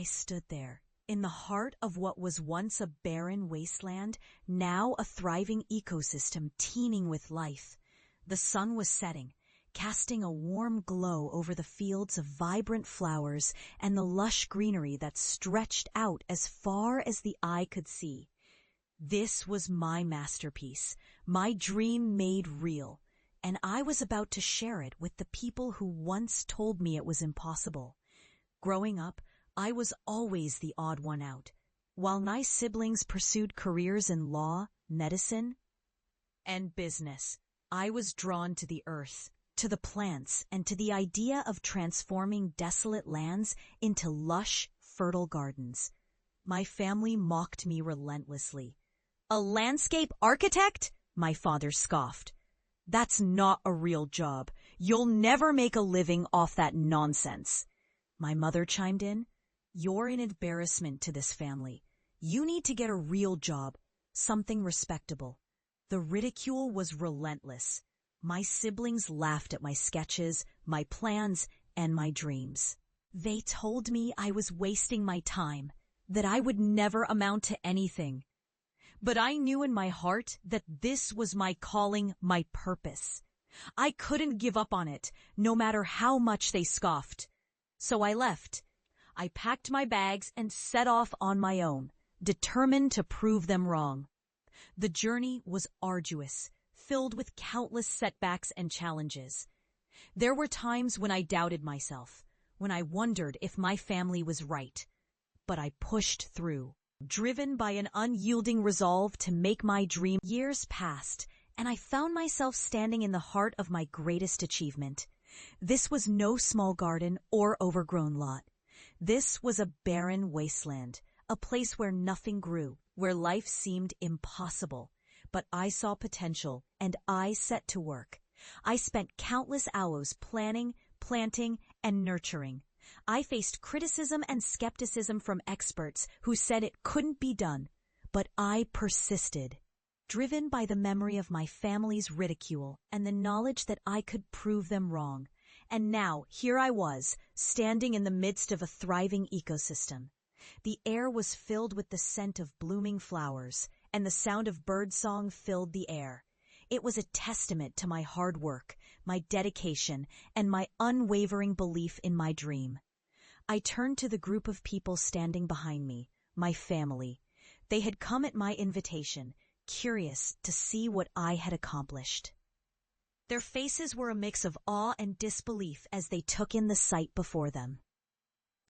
stood there, in the heart of what was once a barren wasteland, now a thriving ecosystem teeming with life. The sun was setting, casting a warm glow over the fields of vibrant flowers and the lush greenery that stretched out as far as the eye could see. This was my masterpiece, my dream made real, and I was about to share it with the people who once told me it was impossible. Growing up, I was always the odd one out. While my siblings pursued careers in law, medicine, and business, I was drawn to the earth, to the plants, and to the idea of transforming desolate lands into lush, fertile gardens. My family mocked me relentlessly. "A landscape architect?" my father scoffed. "That's not a real job. You'll never make a living off that nonsense." My mother chimed in. "You're an embarrassment to this family. You need to get a real job, something respectable." The ridicule was relentless. My siblings laughed at my sketches, my plans, and my dreams. They told me I was wasting my time, that I would never amount to anything. But I knew in my heart that this was my calling, my purpose. I couldn't give up on it, no matter how much they scoffed. So I left. I packed my bags and set off on my own, determined to prove them wrong. The journey was arduous, filled with countless setbacks and challenges. There were times when I doubted myself, when I wondered if my family was right. But I pushed through, driven by an unyielding resolve to make my dream. Years passed, and I found myself standing in the heart of my greatest achievement. This was no small garden or overgrown lot. This was a barren wasteland, a place where nothing grew, where life seemed impossible. But I saw potential, and I set to work. I spent countless hours planning, planting, and nurturing. I faced criticism and skepticism from experts who said it couldn't be done, but I persisted, driven by the memory of my family's ridicule and the knowledge that I could prove them wrong. And now, here I was, standing in the midst of a thriving ecosystem. The air was filled with the scent of blooming flowers, and the sound of birdsong filled the air. It was a testament to my hard work, my dedication, and my unwavering belief in my dream. I turned to the group of people standing behind me, my family. They had come at my invitation, curious to see what I had accomplished. Their faces were a mix of awe and disbelief as they took in the sight before them.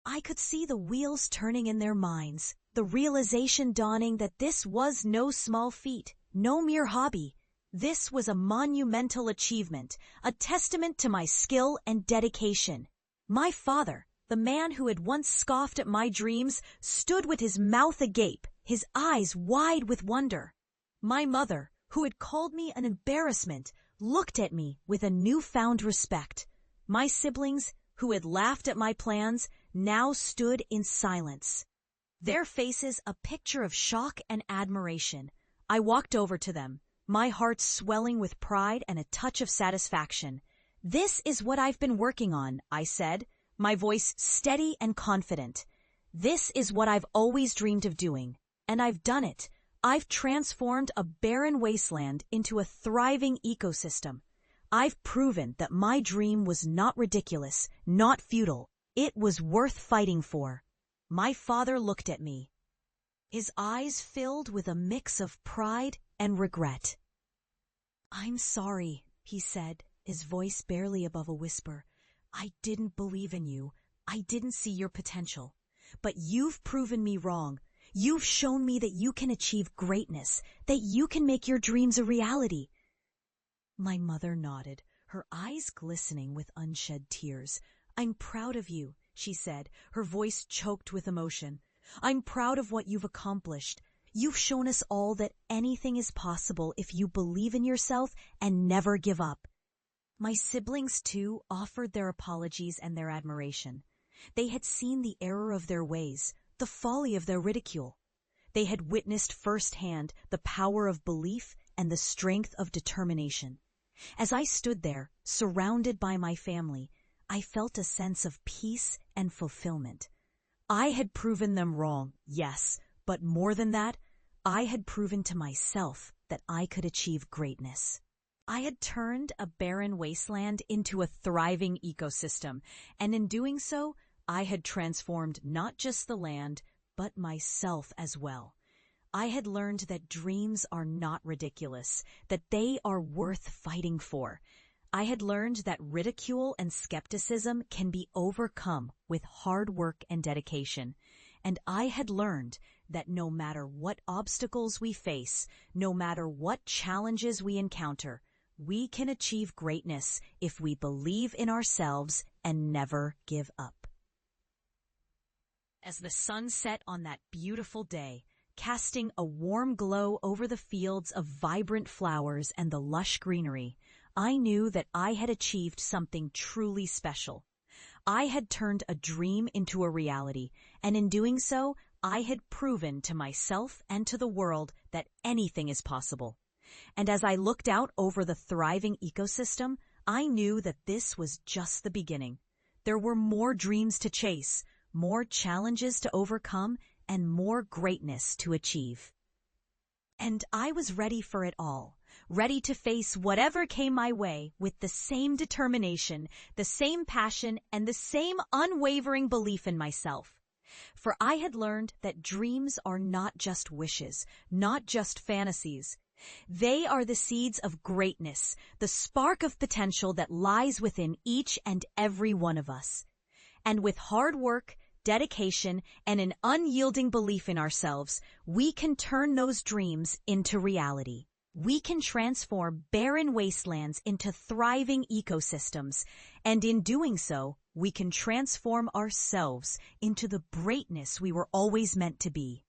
I could see the wheels turning in their minds, the realization dawning that this was no small feat, no mere hobby. This was a monumental achievement, a testament to my skill and dedication. My father, the man who had once scoffed at my dreams, stood with his mouth agape, his eyes wide with wonder. My mother, who had called me an embarrassment, looked at me with a newfound respect. My siblings, who had laughed at my plans, now stood in silence, their faces a picture of shock and admiration. I walked over to them, my heart swelling with pride and a touch of satisfaction. "This is what I've been working on," I said, my voice steady and confident. "This is what I've always dreamed of doing, and I've done it. I've transformed a barren wasteland into a thriving ecosystem. I've proven that my dream was not ridiculous, not futile. It was worth fighting for." My father looked at me, his eyes filled with a mix of pride and regret. "I'm sorry," he said, his voice barely above a whisper. "I didn't believe in you. I didn't see your potential. But you've proven me wrong. You've shown me that you can achieve greatness, that you can make your dreams a reality." My mother nodded, her eyes glistening with unshed tears. "I'm proud of you," she said, her voice choked with emotion. "I'm proud of what you've accomplished. You've shown us all that anything is possible if you believe in yourself and never give up." My siblings, too, offered their apologies and their admiration. They had seen the error of their ways, the folly of their ridicule. They had witnessed firsthand the power of belief and the strength of determination. As I stood there, surrounded by my family, I felt a sense of peace and fulfillment. I had proven them wrong, yes, but more than that, I had proven to myself that I could achieve greatness. I had turned a barren wasteland into a thriving ecosystem, and in doing so, I had transformed not just the land, but myself as well. I had learned that dreams are not ridiculous, that they are worth fighting for. I had learned that ridicule and skepticism can be overcome with hard work and dedication. And I had learned that no matter what obstacles we face, no matter what challenges we encounter, we can achieve greatness if we believe in ourselves and never give up. As the sun set on that beautiful day, casting a warm glow over the fields of vibrant flowers and the lush greenery, I knew that I had achieved something truly special. I had turned a dream into a reality, and in doing so, I had proven to myself and to the world that anything is possible. And as I looked out over the thriving ecosystem, I knew that this was just the beginning. There were more dreams to chase, more challenges to overcome, and more greatness to achieve. And I was ready for it all, ready to face whatever came my way with the same determination, the same passion, and the same unwavering belief in myself. For I had learned that dreams are not just wishes, not just fantasies. They are the seeds of greatness, the spark of potential that lies within each and every one of us. And with hard work, dedication, and an unyielding belief in ourselves, we can turn those dreams into reality. We can transform barren wastelands into thriving ecosystems, and in doing so, we can transform ourselves into the greatness we were always meant to be.